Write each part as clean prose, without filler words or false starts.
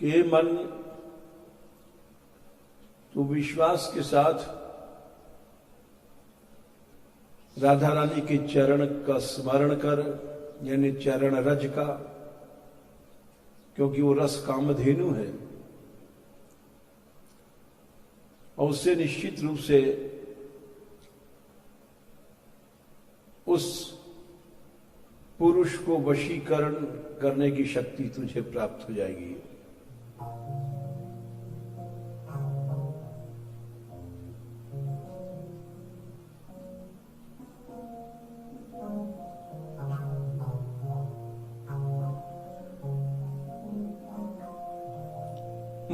कि हे मन, तू विश्वास के साथ राधा रानी के चरण का स्मरण कर, यानी चरण रज का, क्योंकि वो रस कामधेनु है और उससे निश्चित रूप से उस पुरुष को वशीकरण करने की शक्ति तुझे प्राप्त हो जाएगी।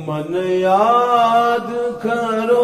मन याद करो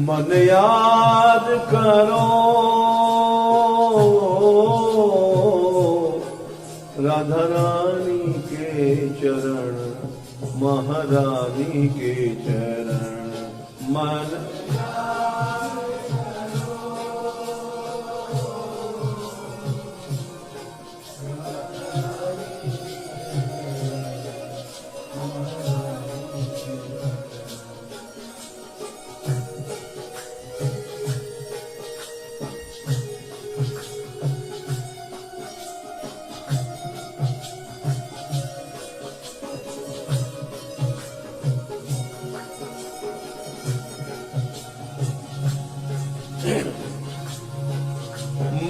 मन याद करो राधा रानी के चरण, महारानी के चरण। मन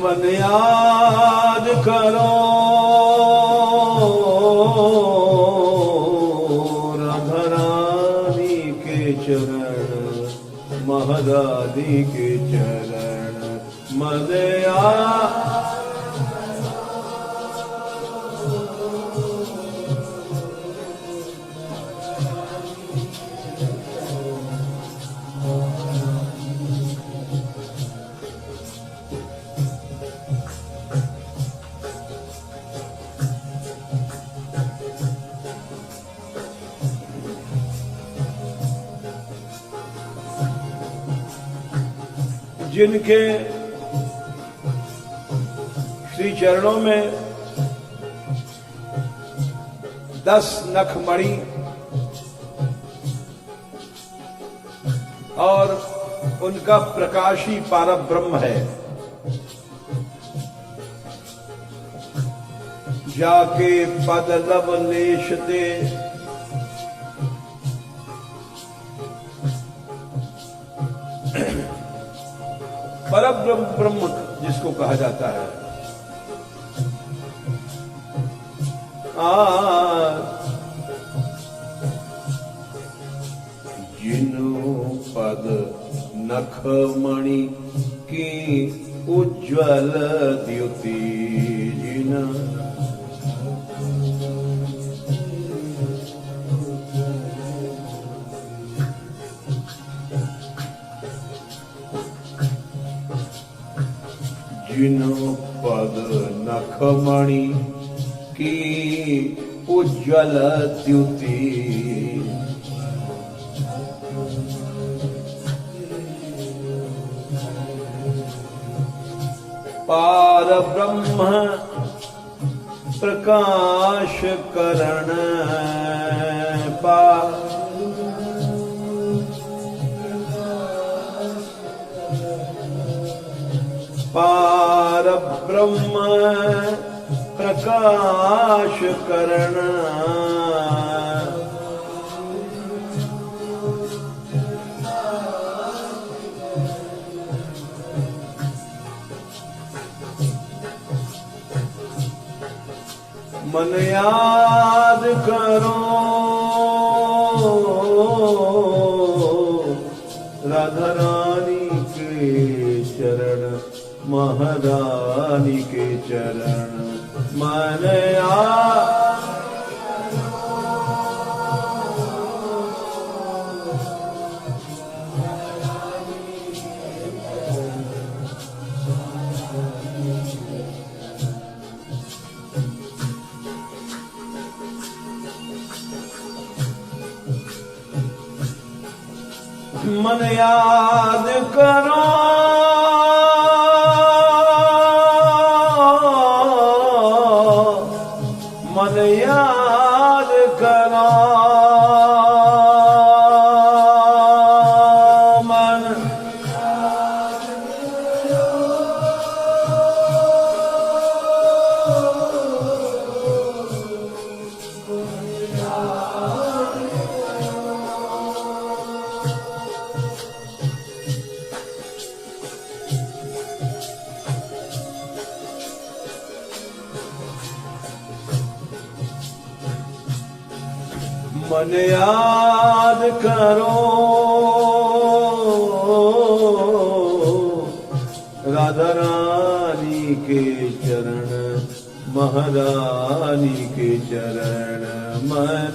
मन याद करो राधा रानी के चरण, महारानी के चरण। मन याद जिनके श्री चरणों में 10 नखमणि और उनका प्रकाशी पारब्रह्म है, जाके पद लब लेशते परब्रह्म ब्रह्म जिसको कहा जाता है। जिनो पद नखमणि की उज्ज्वल द्युति, जिन जिनो पद नखमणि की उज्ज्वल द्युति, पार ब्रह्म प्रकाश करण, पार पार ब्रह्म प्रकाश करण, मन याद करो राधा रानी के चरण, महारानी के चरण, मन याद मन याद करो मन याद करो मन मन याद करो राधा रानी के चरण, महारानी के चरण, मन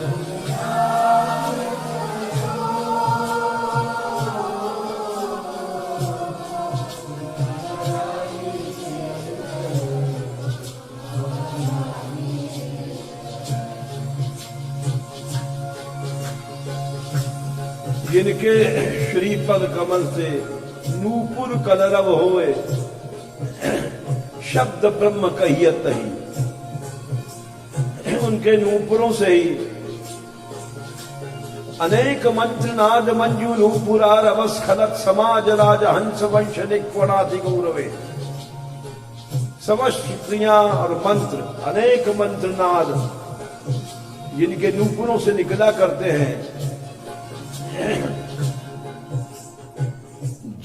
जिनके श्रीपद कमल से नूपुर कलरव होए, शब्द ब्रह्म कहियत ही, उनके नूपुरों से ही अनेक मंत्र नाद मंजू नूपुरा रवस खलक समाज राज हंस वंश निक्वणाधि गौरवे, समस्त क्रिया और मंत्र, अनेक मंत्र नाद जिनके नूपुरों से निकला करते हैं,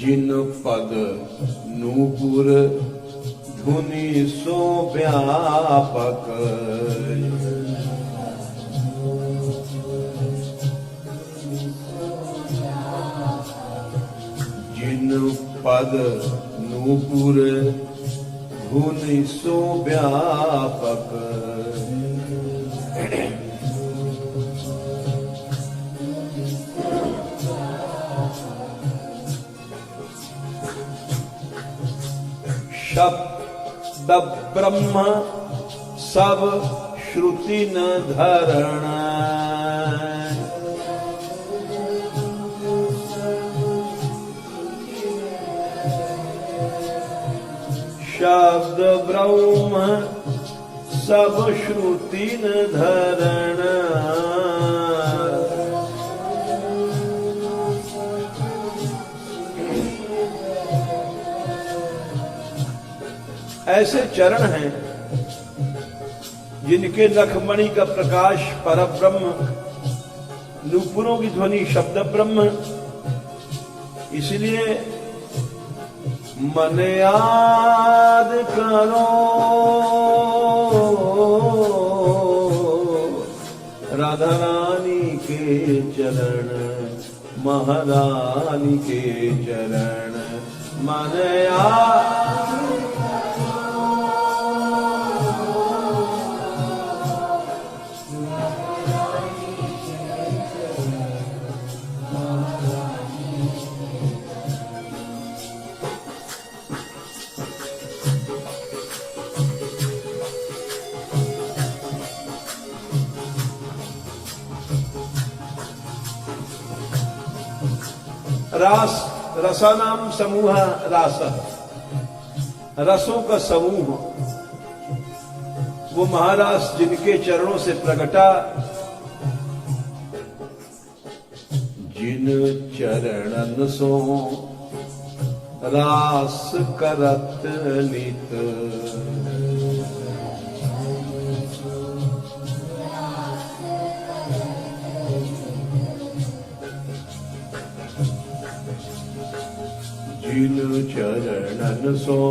जिन पद नूपुर धुनि सो व्यापक, जिन पद नूपुर धुनि सो व्यापक, शब्द ब्रह्म सब श्रुति न धरण, शब्द ब्रह्म सब श्रुति न धरण, ऐसे चरण हैं जिनके नखमणि का प्रकाश परब्रह्म, नूपुरों की ध्वनि शब्द ब्रह्म, इसलिए मन याद करो राधा रानी के चरण, महारानी के चरण, मन याद रास, रसानाम समूह रास, रसों का समूह, वो महारास जिनके चरणों से प्रकटा, जिन चरणन सो रास करत नित। जिन चरणन सो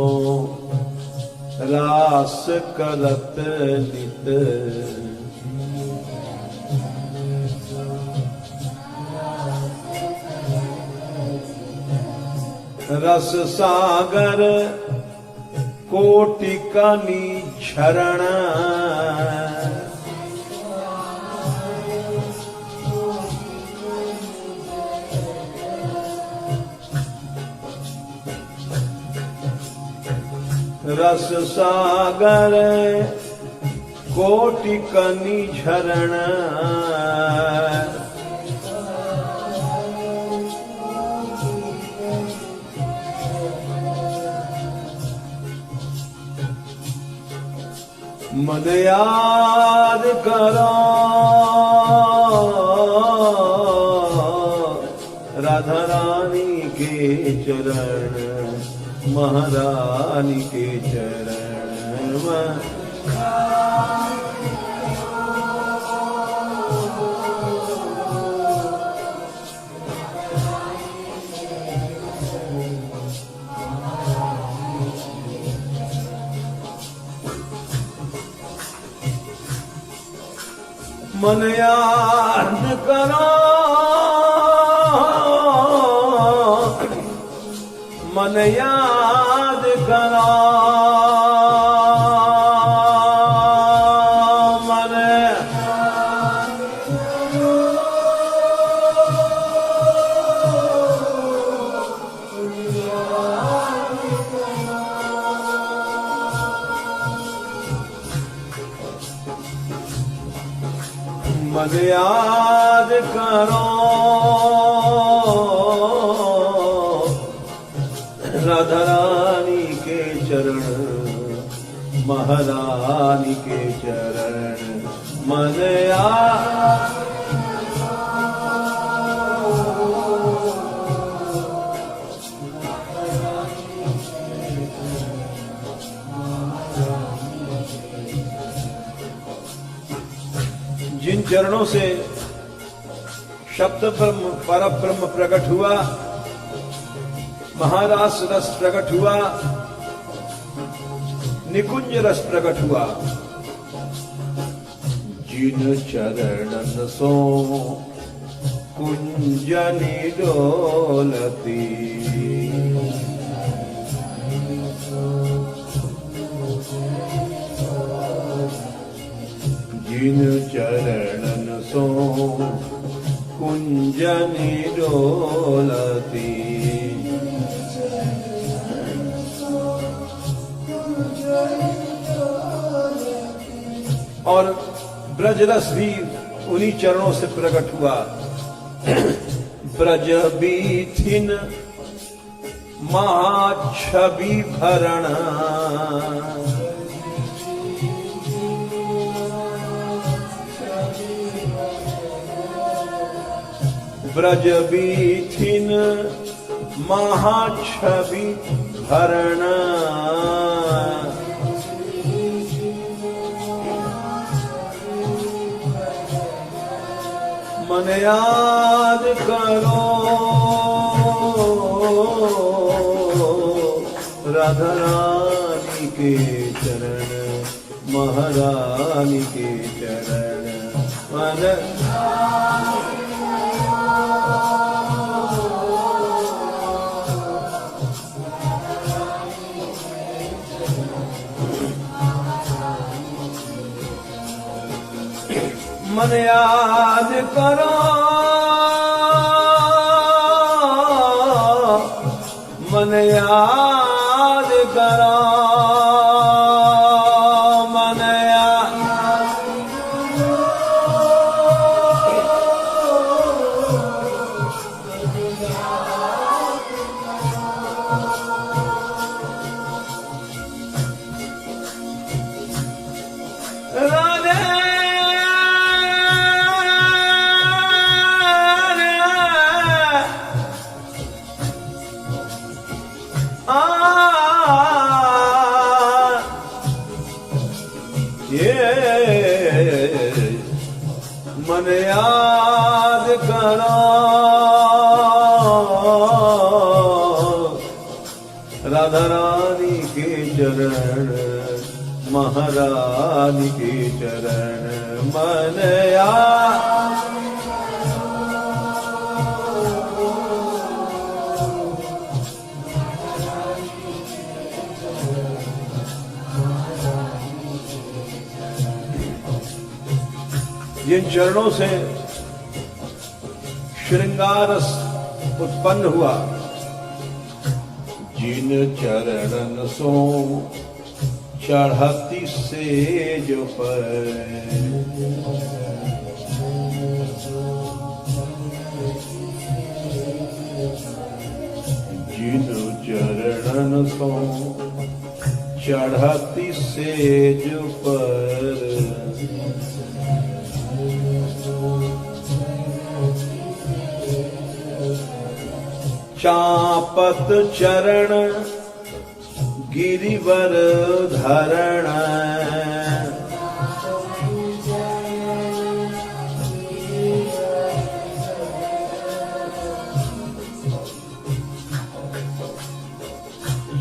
रास करत नित। रस सागर कोटि कनि झरण। रस सागर कोटि कनि झरण। मन याद करो राधा रानी के चरण, महारानी के चरण। मन याद करो, मन याद करो, मन मन याद करो राधा रानी के चरण, महारानी के चरण। मन याद जिन चरणों से शब्द ब्रह्म पर ब्रह्म प्रकट हुआ, महारास रस प्रकट हुआ, निकुंज रस प्रकट हुआ। जिन चरणन सो कुंजनि डोलती, जिन चरणन सो कुंजनि डोलती। और ब्रजरस भी उन्हीं चरणों से प्रकट हुआ। ब्रज बीथिन महाछवि भरण, ब्रज बीथिन महाछवि भरण। मन याद करो राधा रानी के चरण, महारानी के चरण। मन मन याद करो, मन याद करो, मन याद राधे ये मन याद करो राधा रानी के चरण, महारानी के चरण, मन याद। जिन चरणों से श्रृंगार रस उत्पन्न हुआ, जिन चरणन सो चढ़ती सेज पर, जिन चरणन सो चढ़ती सेज पर, चापत चरण गिरिवर धरण,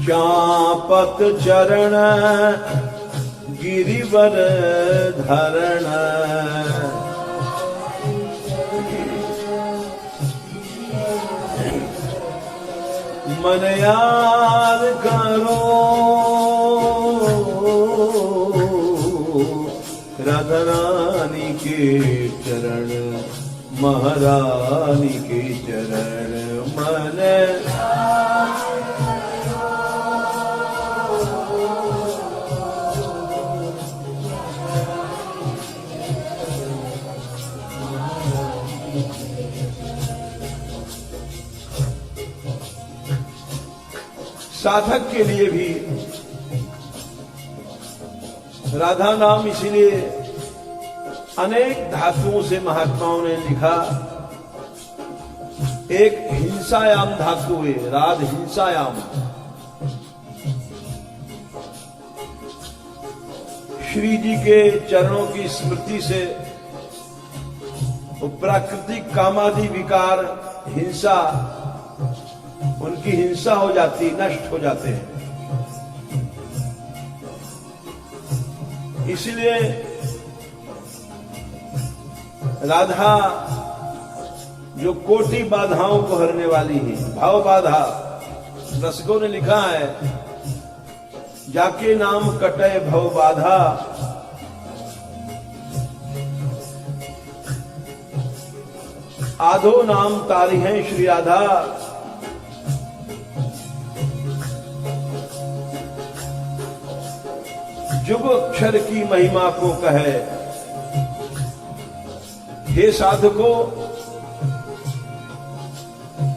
चापत चरण गिरिवर धरण, मन याद करो राधा रानी के चरण, महारानी के चरण, मन साधक के लिए भी राधा नाम इसीलिए अनेक धातुओं से महात्माओं ने लिखा। एक हिंसायाम धातु है, राध हिंसायाम। श्री जी के चरणों की स्मृति से प्राकृतिक कामादि विकार, हिंसा, उनकी हिंसा हो जाती, नष्ट हो जाते हैं। इसलिए राधा जो कोटि बाधाओं को हरने वाली है, भाव बाधा, रसिकों ने लिखा है, जाके नाम कटे भव बाधा, आधो नाम तारी है श्री राधा, जुग अक्षर की महिमा को कहे। हे साधको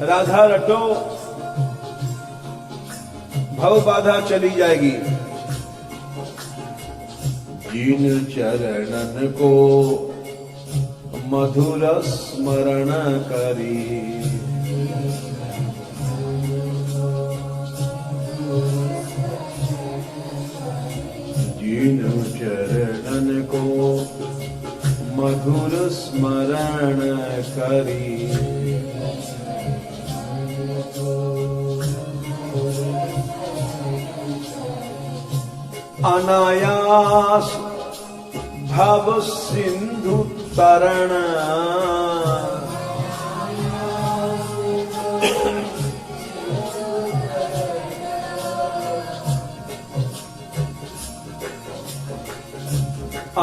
राधा रटो, भव बाधा चली जाएगी। जिन चरणन को मधुर स्मरण करी, जिन चरणन को मधुर स्मरण करी, अनायास भव सिंधु तरण,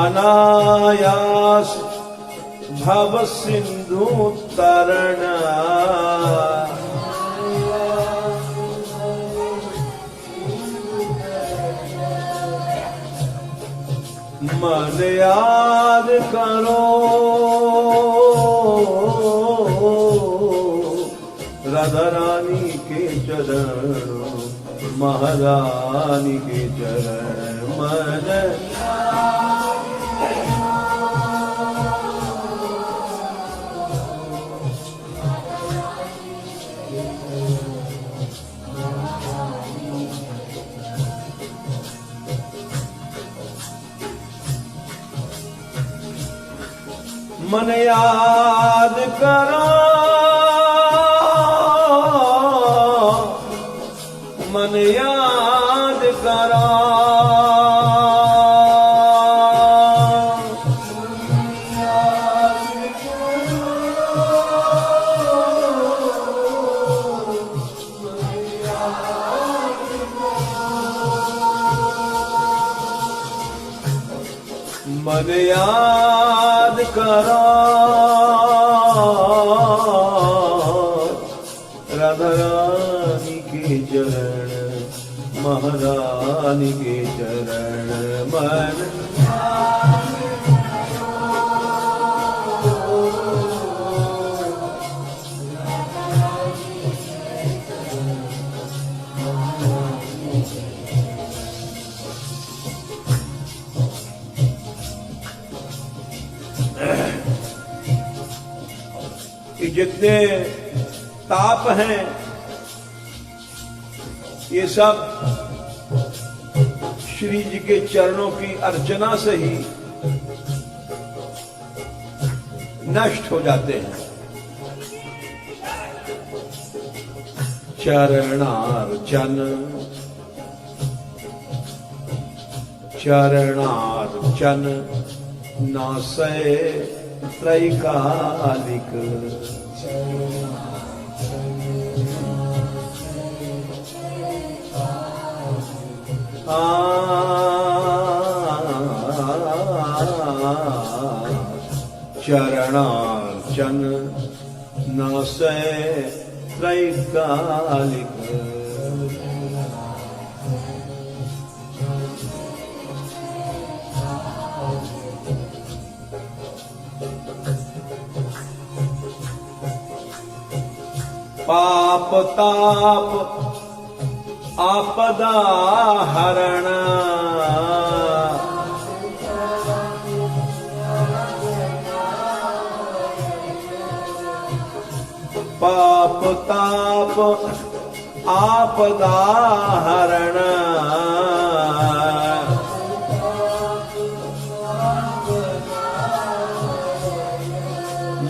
अनायास भव सिंधु तरण, मन याद करो राधा रानी के चरण, महारानी के चरण, मन मन याद करो, मन याद करो, मन याद करो, राधा रानी के चरण, महारानी के चरण, मन जितने ताप हैं ये सब श्री जी के चरणों की अर्चना से ही नष्ट हो जाते हैं। चरणार्चन, चरणार्चन नासय त्रैकालिक, चरणार्चन नासय त्रैकालिक, पाप ताप आपदा हरण, पाप ताप आपदा हरण,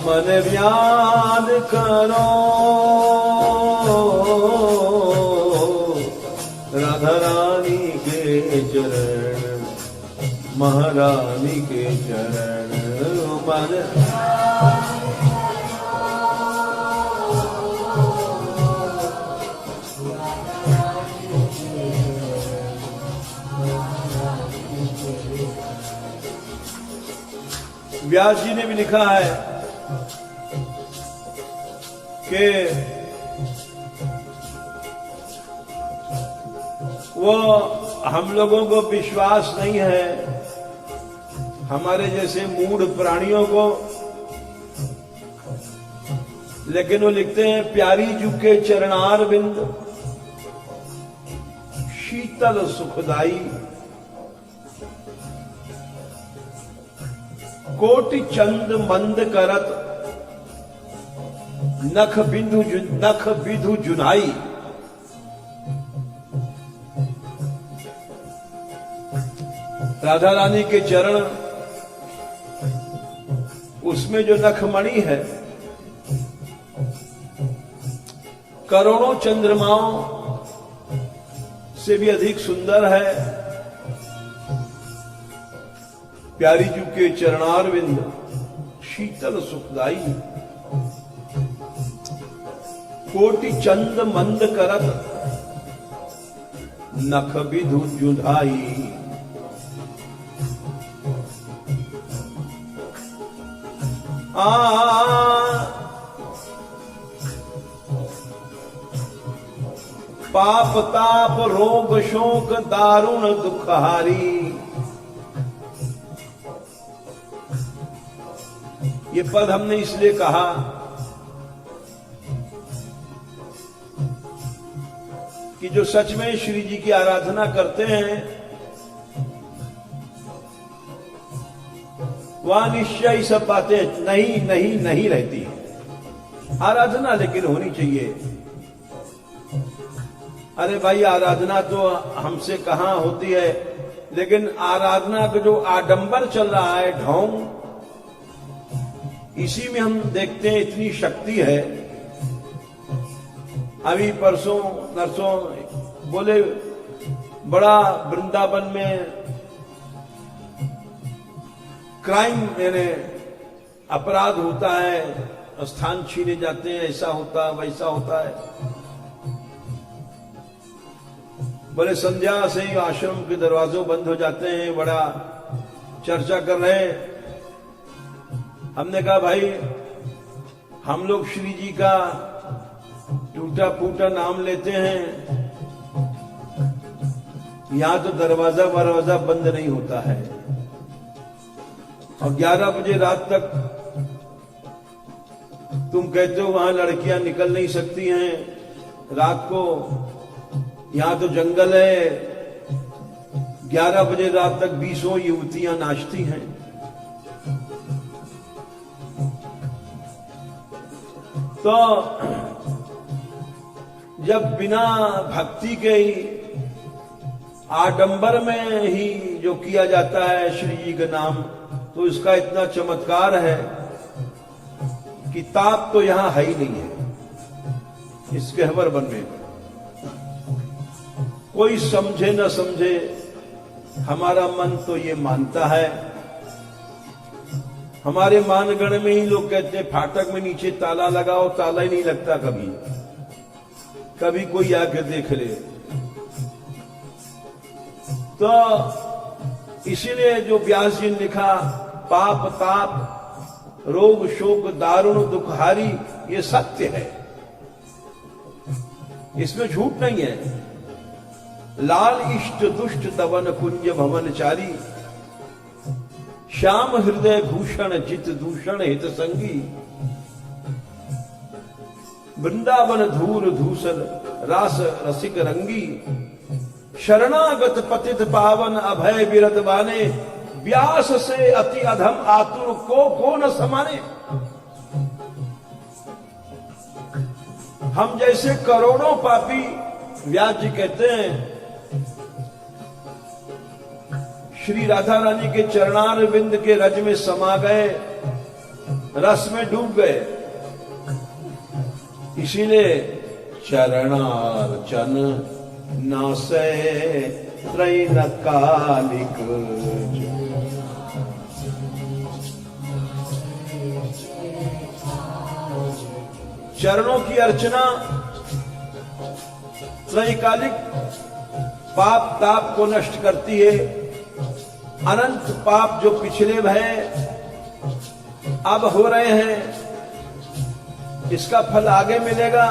मन याद करो, राधा रानी के चरण, महारानी के चरण, मन व्यास जी ने भी लिखा है कि वो हम लोगों को विश्वास नहीं है, हमारे जैसे मूढ़ प्राणियों को, लेकिन वो लिखते हैं प्यारी जू के चरणार बिंद शीतल सुखदाई, कोटि चंद मंद करत नख बिधु जुनाई, राधा रानी के चरण, उसमें जो नखमणि है करोड़ों चंद्रमाओं से भी अधिक सुंदर है। प्यारी जू के चरणारविंद शीतल सुखदाई, कोटि चंद मंद करत नख विधु जुधाई, पाप ताप रोग शोक दारुण दुखहारी। ये पद हमने इसलिए कहा कि जो सच में श्री जी की आराधना करते हैं वहां निश्चय सब बातें नहीं रहती। आराधना लेकिन होनी चाहिए। अरे भाई आराधना तो हमसे कहां होती है, लेकिन आराधना का जो आडंबर चल रहा है, ढोंग, इसी में हम देखते हैं इतनी शक्ति है। अभी परसों नरसों बोले बड़ा वृंदावन में क्राइम यानी अपराध होता है, स्थान छीने जाते हैं, ऐसा होता है वैसा होता है। बोले संध्या से ही आश्रम के दरवाजों बंद हो जाते हैं, बड़ा चर्चा कर रहे हैं। हमने कहा भाई हम लोग श्री जी का टूटा फूटा नाम लेते हैं, यहां तो दरवाजा बंद नहीं होता है। और 11 बजे रात तक तुम कहते हो वहां लड़कियां निकल नहीं सकती हैं रात को, यहां तो जंगल है। 11 बजे रात तक 20 युवतियां नाचती हैं। तो जब बिना भक्ति के ही आडंबर में ही जो किया जाता है श्री जी का नाम, तो इसका इतना चमत्कार है कि ताप तो यहां है ही नहीं है इस गहवर वन में। कोई समझे न समझे, हमारा मन तो ये मानता है। हमारे मानगण में ही लोग कहते हैं फाटक में नीचे ताला लगाओ, ताला ही नहीं लगता कभी। कभी कोई आके देख ले। तो इसीलिए जो व्यास जी ने लिखा, पाप ताप रोग शोक दारुण दुखहारी, ये सत्य है, इसमें झूठ नहीं है। लाल इष्ट दुष्ट दवन कुंज भवनचारी, श्याम हृदय भूषण जित दूषण हित संगी, वृंदावन धूर धूसर रास रसिक रंगी, शरणागत पतित पावन अभय विरत बाने, व्यास से अति अधम आतुर को न समाने। हम जैसे करोड़ों पापी, व्यास जी कहते हैं, श्री राधा रानी के चरणार बिंद के रज में समा गए, रस में डूब गए। इसीलिए चरणार्चन नासे त्रैन कालिक, चरणों की अर्चना त्रैकालिक पाप ताप को नष्ट करती है। अनंत पाप जो पिछले भय अब हो रहे हैं, इसका फल आगे मिलेगा,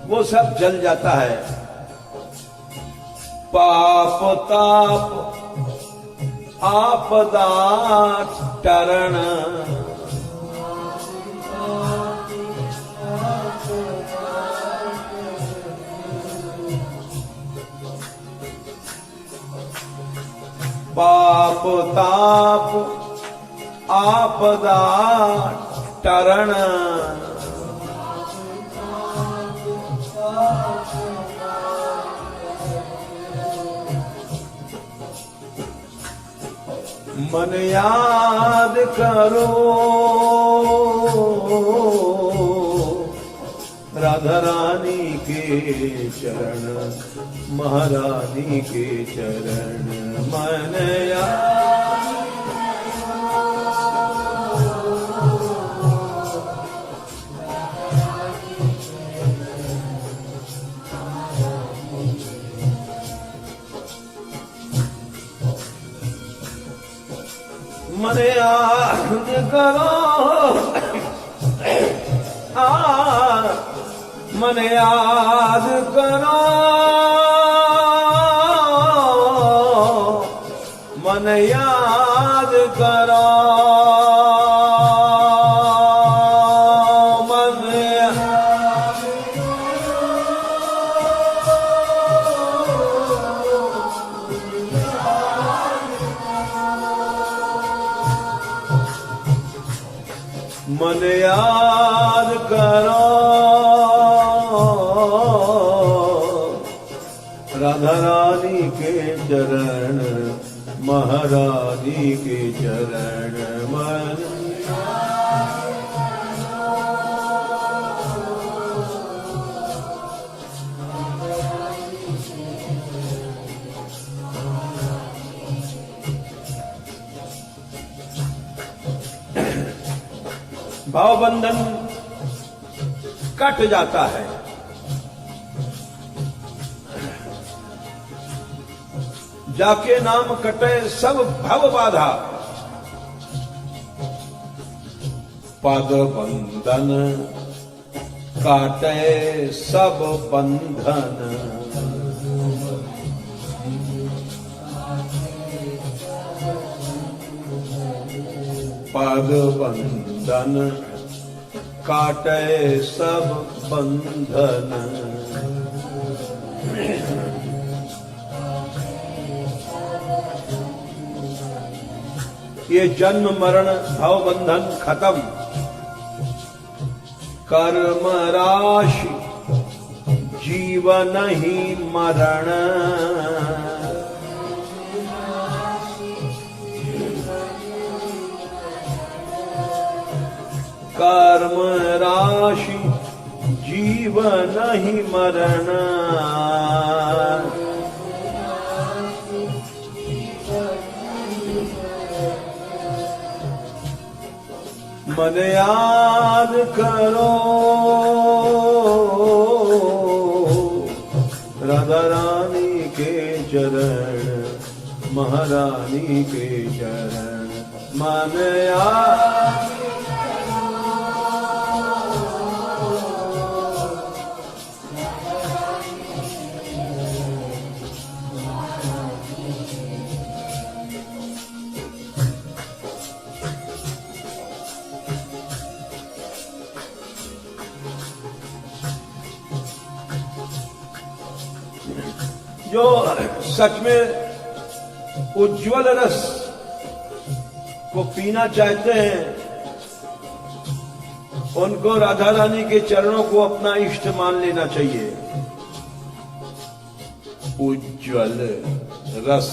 वो सब जल जाता है। पाप ताप आपदा टरण, पाप ताप आपदा टरण, मन याद करो राधा रानी के चरण, महारानी के चरण, मन याद मन याद करो, मन याद करो, मन याद करो, मन मन याद करो राधा रानी के चरण, महारानी के चरण, मन भाव बंधन कट जाता है। जाके नाम कटे सब भव बाधा, पद बंधन काटे सब बंधन। पद बंधन काटे सब बंधन। ये जन्म मरण भव बंधन खत्म। कर्म राशि जीवन ही मरण। कर्म राशि जीवन ही मरण। मन याद करो राधा रानी के चरण, महारानी के चरण। मन याद जो सच में उज्ज्वल रस को पीना चाहते हैं, उनको राधा रानी के चरणों को अपना इष्ट मान लेना चाहिए। उज्ज्वल रस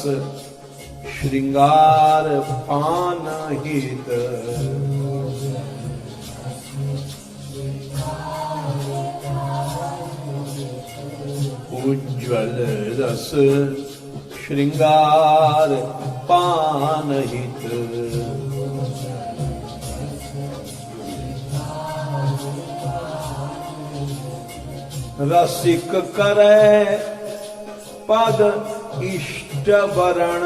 श्रृंगार पान हित, उज्ज्वल रस श्रृंगार पान हित। रसिक करे पद इष्ट वरण,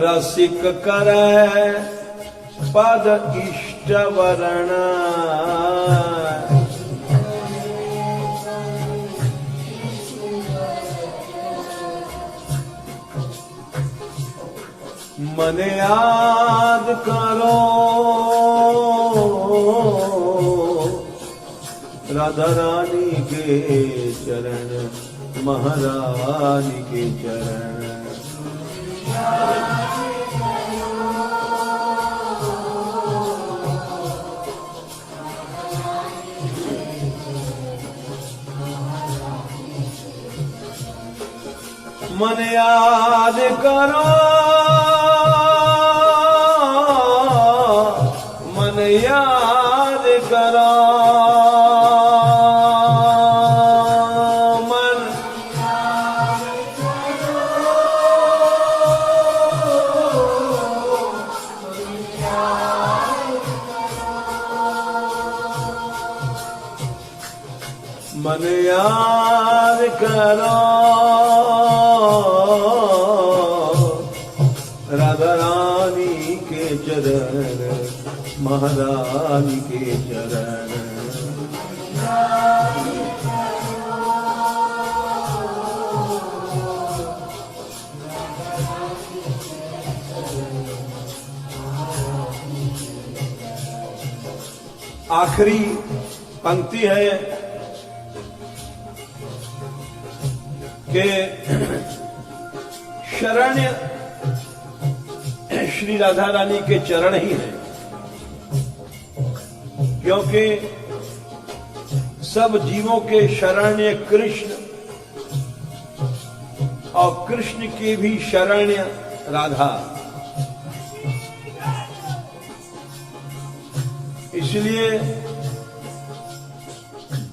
रसिक करे पद इष्ट वरण। मन याद करो राधा रानी के चरण, महारानी के चरण। मन याद करो, मन याद करो, मन मन याद करो राधा रानी के चरण, महारानी के चरण। आखिरी पंक्ति है कि शरण्य श्री राधा रानी के चरण ही हैं, क्योंकि सब जीवों के शरण्य कृष्ण और कृष्ण के भी शरण्य राधा। इसलिए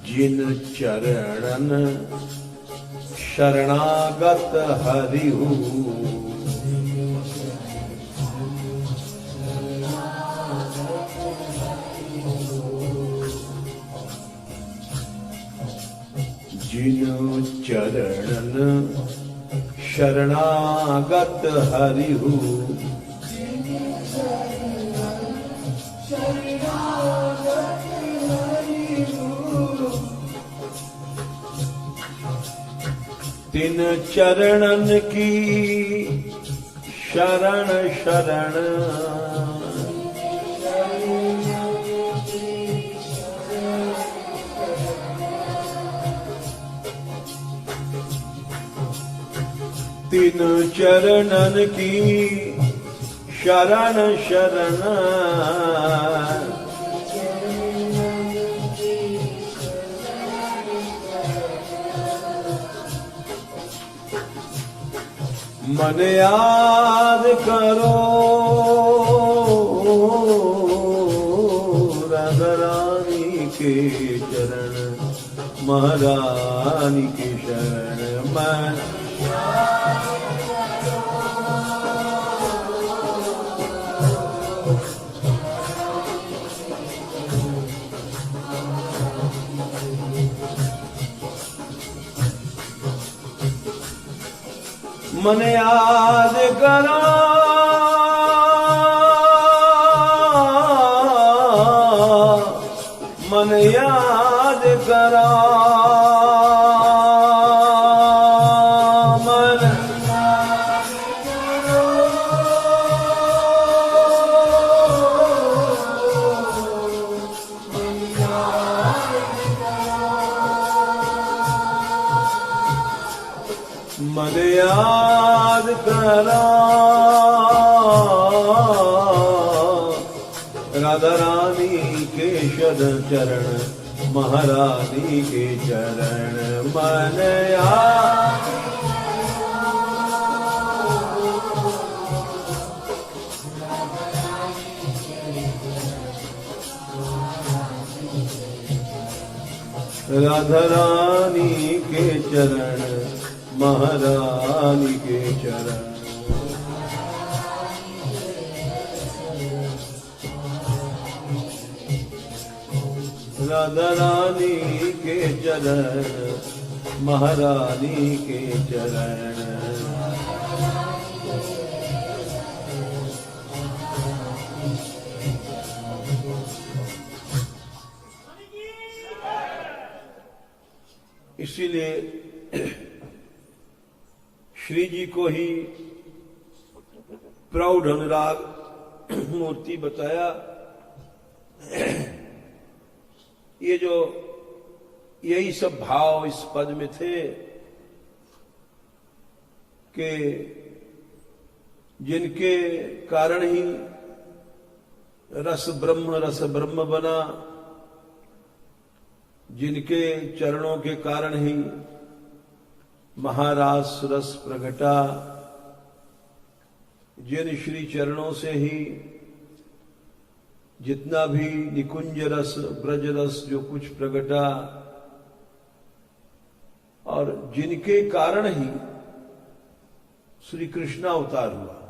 जिन चरणन शरणागत हरिहु, जिन चरणन शरणागत हरिहु, तिन चरणन की शरण शरण, तिन चरणन की शरण शरण, मन याद करो राधा रानी के चरण, महारानी के शरण। मन याद करो मन याद करो, मन मन याद करो राधा रानी के चरण, महारानी के चरण। मन याद राधा रानी के चरण, महारानी के चरण। राधा रानी के चरण, महारानी के चरण। इसीलिए श्री जी को ही प्रौढ़ अनुराग मूर्ति बताया। ये जो यही सब भाव इस पद में थे कि जिनके कारण ही रस ब्रह्म बना, जिनके चरणों के कारण ही महारास रस प्रगटा, जिन श्री चरणों से ही जितना भी निकुंज रस ब्रज रस जो कुछ प्रगटा, और जिनके कारण ही श्री कृष्ण अवतार हुआ।